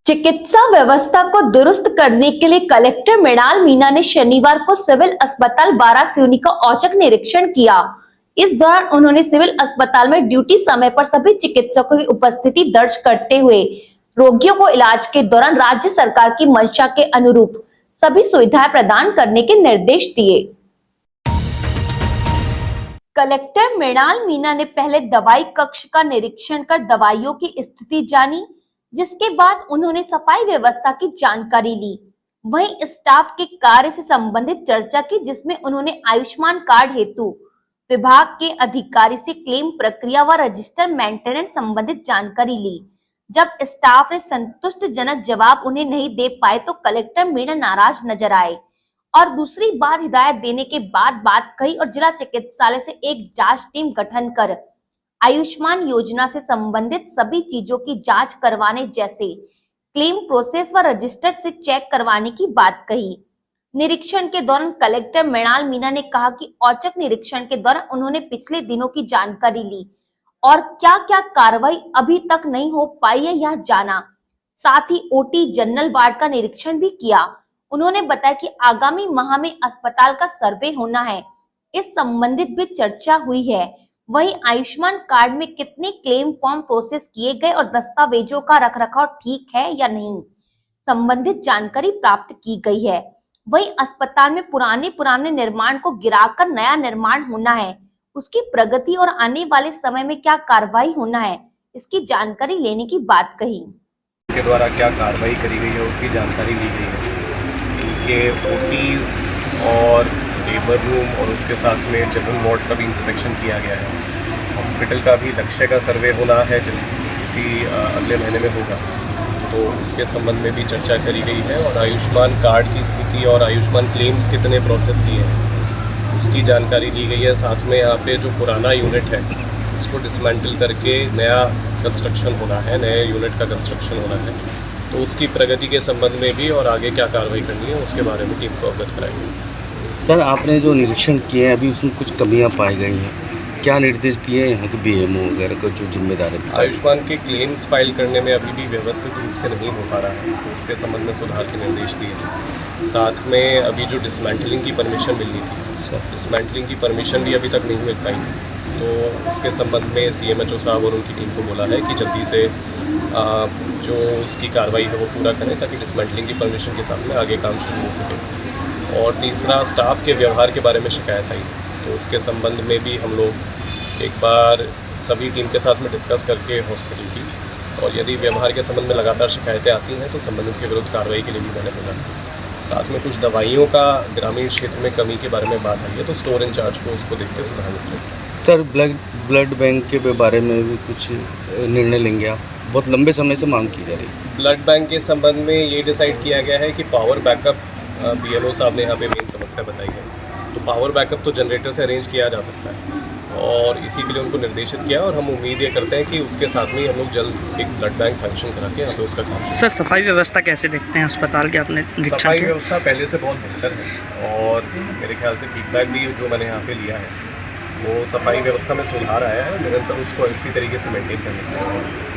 चिकित्सा व्यवस्था को दुरुस्त करने के लिए कलेक्टर मृणाल मीणा ने शनिवार को सिविल अस्पताल वारासिवनी का औचक निरीक्षण किया। इस दौरान उन्होंने सिविल अस्पताल में ड्यूटी समय पर सभी चिकित्सकों की उपस्थिति दर्ज करते हुए रोगियों को इलाज के दौरान राज्य सरकार की मंशा के अनुरूप सभी सुविधाएं प्रदान करने के निर्देश दिए। कलेक्टर मृणाल मीणा ने पहले दवाई कक्ष का निरीक्षण कर दवाइयों की स्थिति जानी, जिसके बाद उन्होंने सफाई व्यवस्था की जानकारी ली। वहीं स्टाफ के कार्य से संबंधित चर्चा की, जिसमें उन्होंने आयुष्मान कार्ड हेतु विभाग के अधिकारी से क्लेम प्रक्रिया व रजिस्टर मेंटेनेंस संबंधित जानकारी ली। जब स्टाफ ने संतुष्टजनक जवाब उन्हें नहीं दे पाए तो कलेक्टर मीणा नाराज नजर आए और दूसरी बार हिदायत देने के बाद बात कही और जिला चिकित्सालय से एक जांच टीम गठन कर आयुष्मान योजना से संबंधित सभी चीजों की जांच करवाने जैसे क्लेम प्रोसेस व रजिस्टर से चेक करवाने की बात कही। निरीक्षण के दौरान कलेक्टर मृणाल मीणा ने कहा कि औचक निरीक्षण के दौरान उन्होंने पिछले दिनों की जानकारी ली और क्या क्या कार्रवाई अभी तक नहीं हो पाई है यह जाना। साथ ही ओटी जनरल वार्ड का निरीक्षण भी किया। उन्होंने बताया कि आगामी माह में अस्पताल का सर्वे होना है, इस संबंधित भी चर्चा हुई है। वहीं आयुष्मान कार्ड में कितने क्लेम फॉर्म प्रोसेस किए गए और दस्तावेजों का रखरखाव ठीक है या नहीं, संबंधित जानकारी प्राप्त की गई है। वहीं अस्पताल में पुराने निर्माण को गिराकर नया निर्माण होना है, उसकी प्रगति और आने वाले समय में क्या कार्रवाई होना है, इसकी जानकारी लेने की बात कही। के द्वारा क्या कार्रवाई करी गई है उसकी जानकारी ली गई है। इनके ओटीज और लेबर रूम और उसके साथ में जनरल वार्ड का भी इंस्पेक्शन किया गया है। हॉस्पिटल का भी लक्ष्य का सर्वे होना है, इसी अगले महीने में होगा, तो उसके संबंध में भी चर्चा करी गई है। और आयुष्मान कार्ड की स्थिति और आयुष्मान क्लेम्स कितने प्रोसेस किए हैं उसकी जानकारी ली गई है। साथ में यहाँ पे जो पुराना यूनिट है उसको डिसमेंटल करके नया कंस्ट्रक्शन होना है, नए यूनिट का कंस्ट्रक्शन होना है, तो उसकी प्रगति के संबंध में भी और आगे क्या कार्रवाई करनी है उसके बारे में टीम को अवगत कराएंगे। सर, आपने जो निरीक्षण किए हैं अभी उसमें कुछ कमियां पाई गई हैं, क्या निर्देश दिए हैं यहाँ के बीएमओ वगैरह का जो जिम्मेदार है? आयुष्मान के क्लेम्स फाइल करने में अभी भी व्यवस्थित रूप से नहीं हो पा रहा है, तो उसके संबंध में सुधार के निर्देश दिए हैं। साथ में अभी जो डिसमेंटलिंग की परमिशन मिलनी थी, डिसमेंटलिंग की परमिशन भी अभी तक नहीं मिल पाई, तो उसके संबंध में CMHO साहब और उनकी टीम को बोला है कि जल्दी से जो उसकी कार्रवाई है वो पूरा करें ताकि डिसमेंटलिंग की परमिशन के साथ में आगे काम शुरू हो सके। और तीसरा, स्टाफ के व्यवहार के बारे में शिकायत आई, तो उसके संबंध में भी हम लोग एक बार सभी टीम के साथ में डिस्कस करके हॉस्पिटल की, और यदि व्यवहार के संबंध में लगातार शिकायतें आती हैं तो संबंधित के विरुद्ध कार्रवाई के लिए भी मैंने बोला। साथ में कुछ दवाइयों का ग्रामीण क्षेत्र में कमी के बारे में बात आई है, तो स्टोर इंचार्ज को उसको देख के सुधार निकले। सर, ब्लड बैंक के बारे में भी कुछ निर्णय लेंगे आप? बहुत लंबे समय से मांग की जा रही है। ब्लड बैंक के संबंध में ये डिसाइड किया गया है कि पावर बैकअप, BLO साहब ने यहाँ पे मेन समस्या बताई है, तो पावर बैकअप तो जनरेटर से अरेंज किया जा सकता है और इसी के लिए उनको निर्देशित किया, और हम उम्मीद ये करते हैं कि उसके साथ में हम लोग जल्द एक ब्लड बैंक सैंक्शन करा के हम लोग उसका काम शुरू। सर, सफाई व्यवस्था कैसे देखते हैं अस्पताल के? आपने सफाई व्यवस्था पहले से बहुत बेहतर है और मेरे ख्याल से फीडबैक भी जो मैंने यहाँ पे लिया है वो सफाई व्यवस्था में सुधार आया है। निरंतर उसको इसी तरीके से मेंटेन करने की